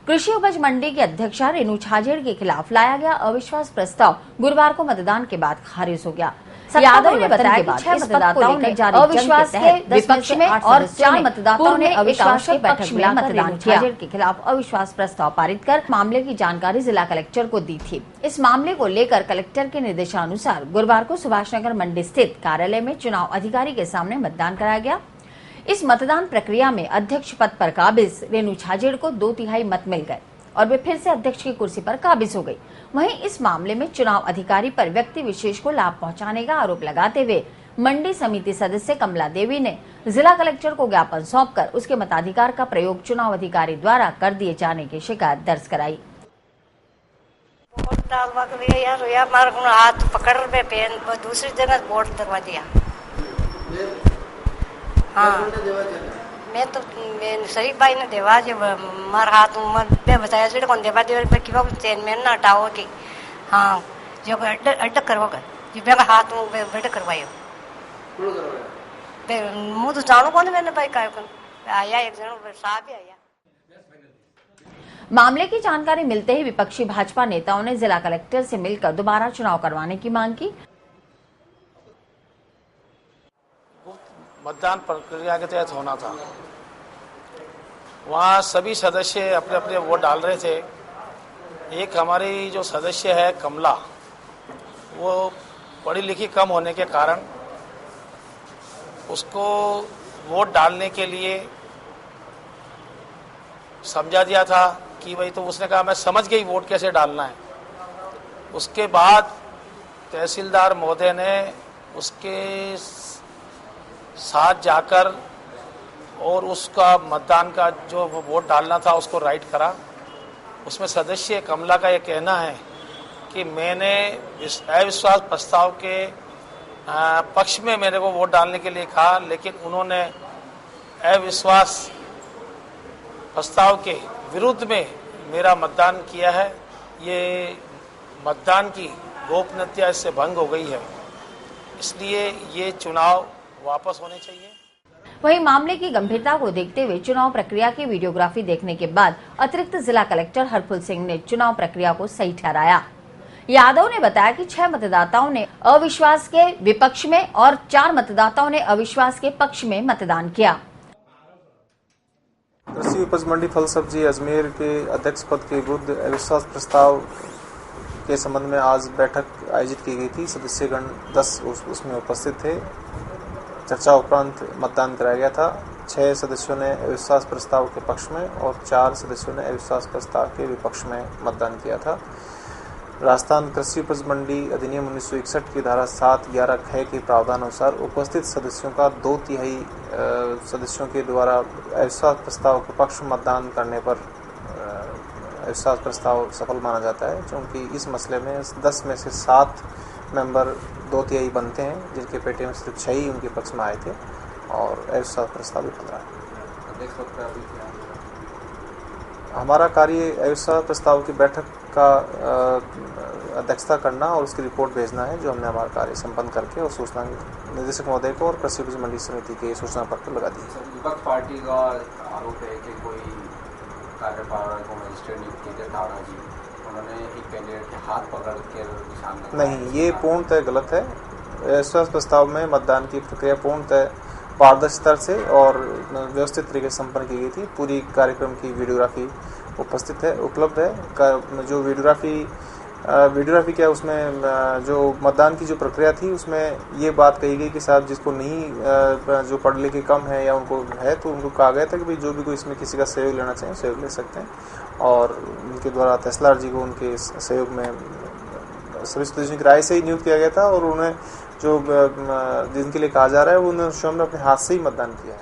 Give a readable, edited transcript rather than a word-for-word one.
कृषि उपज मंडी की अध्यक्षा रेणु छाजेड़ के खिलाफ लाया गया अविश्वास प्रस्ताव गुरुवार को मतदान के बाद खारिज हो गया। यादव ने बताया कि 6 मतदाताओं ने अविश्वास के विपक्ष में और 4 मतदाताओं ने अविश्वास के पक्ष में मतदान किया। के खिलाफ अविश्वास प्रस्ताव पारित कर मामले की जानकारी जिला कलेक्टर को दी थी। इस मामले को लेकर कलेक्टर के निर्देशानुसार गुरुवार को सुभाष नगर मंडी स्थित कार्यालय में चुनाव अधिकारी के सामने मतदान कराया गया। इस मतदान प्रक्रिया में अध्यक्ष पद पर काबिज रेणु छाजेड़ को 2/3 मत मिल गए और वे फिर से अध्यक्ष की कुर्सी पर काबिज हो गई। वहीं इस मामले में चुनाव अधिकारी पर व्यक्ति विशेष को लाभ पहुंचाने का आरोप लगाते हुए मंडी समिति सदस्य कमला देवी ने जिला कलेक्टर को ज्ञापन सौंपकर उसके मताधिकार का प्रयोग चुनाव अधिकारी द्वारा कर दिए जाने की शिकायत दर्ज कराई। हाथ पकड़ दूसरी जगह वोट दरवा दिया। हाँ, मैं तो शरीफ भाई ने देवा जो मार हाथ मैं बताया जो कौन देवा देवा कि वो चैन में ना हटाओ कि हाँ जो अटक करवाओगे जो मेरा हाथ बेट करवायो मुँह तो जानो कौन मैंने भाई का आया एक जन साहब ही आया। मामले की जानकारी मिलते ही विपक्षी भाजपा नेताओं ने जिला कलेक्टर से मिलकर दोबारा चुनाव करवाने की मांग की। मतदान प्रक्रिया के तहत होना था, वहाँ सभी सदस्य अपने अपने वोट डाल रहे थे। एक हमारी जो सदस्य है कमला, वो पढ़ी लिखी कम होने के कारण उसको वोट डालने के लिए समझा दिया था कि भाई, तो उसने कहा मैं समझ गई वोट कैसे डालना है। उसके बाद तहसीलदार महोदय ने उसके साथ जाकर और उसका मतदान का जो वोट डालना था उसको राइट करा। उसमें सदस्य कमला का ये कहना है कि मैंने अविश्वास प्रस्ताव के पक्ष में मेरे को वोट डालने के लिए कहा, लेकिन उन्होंने अविश्वास प्रस्ताव के विरुद्ध में मेरा मतदान किया है। ये मतदान की गोपनीयता इससे भंग हो गई है, इसलिए ये चुनाव वापस होने चाहिए। वहीं मामले की गंभीरता को देखते हुए चुनाव प्रक्रिया की वीडियोग्राफी देखने के बाद अतिरिक्त जिला कलेक्टर हरफुल सिंह ने चुनाव प्रक्रिया को सही ठहराया। यादव ने बताया कि 6 मतदाताओं ने अविश्वास के विपक्ष में और 4 मतदाताओं ने अविश्वास के पक्ष में मतदान किया। कृषि उपज मंडी फल सब्जी अजमेर के अध्यक्ष पद के विरुद्ध अविश्वास प्रस्ताव के संबंध में आज बैठक आयोजित की गई थी। सदस्यगण 10 उसमें उपस्थित थे। चर्चा उपरांत मतदान कराया गया था। 6 सदस्यों ने अविश्वास प्रस्ताव के पक्ष में और 4 सदस्यों ने अविश्वास प्रस्ताव के विपक्ष में मतदान किया था। राजस्थान कृषि उपज मंडी अधिनियम 1961 की धारा 7-11 ख के प्रावधान अनुसार उपस्थित सदस्यों का 2/3 सदस्यों के द्वारा अविश्वास प्रस्ताव के पक्ष में मतदान करने पर अविश्वास प्रस्ताव सफल माना जाता है, क्योंकि इस मसले में 10 में से 7 मेंबर 2/3 बनते हैं, जिनके पेटे में सिर्फ 6 ही उनके पक्ष में आए थे और अविश्वास प्रस्ताव विफल रहा है। हमारा कार्य अविश्वास प्रस्ताव की बैठक का अध्यक्षता करना और उसकी रिपोर्ट भेजना है, जो हमने हमारा कार्य संपन्न करके और सूचना निदेशक महोदय को और कृषि उपज मंडी समिति के सूचना पत्र लगा दी। विपक्ष पार्टी का आरोप है कि कोई कार्यपालक को मजिस्ट्रेट नियुक्त किए थे ठाड़ा जी, उन्होंने एक कैंडिडेट के हाथ पकड़ के निशान नहीं, ये पूर्णतः गलत है। अविश्वास प्रस्ताव में मतदान की प्रक्रिया पूर्णतः पारदर्शिता से और व्यवस्थित तरीके से संपन्न की गई थी। पूरी कार्यक्रम की वीडियोग्राफी उपलब्ध है। जो वीडियोग्राफी क्या, उसमें जो मतदान की जो प्रक्रिया थी उसमें ये बात कही गई कि साहब जिसको नहीं जो पढ़ लिखे कम है या उनको है तो उनको कहा गया था कि भाई जो भी कोई इसमें किसी का सहयोग लेना चाहें सहयोग ले सकते हैं। और उनके द्वारा तहसीलदार जी को उनके सहयोग में सभी सदस्यों की राय से ही नियुक्त किया गया था और उन्हें जो जिनके लिए कहा जा रहा है वो उन्होंने स्वयं अपने हाथ से ही मतदान किया है।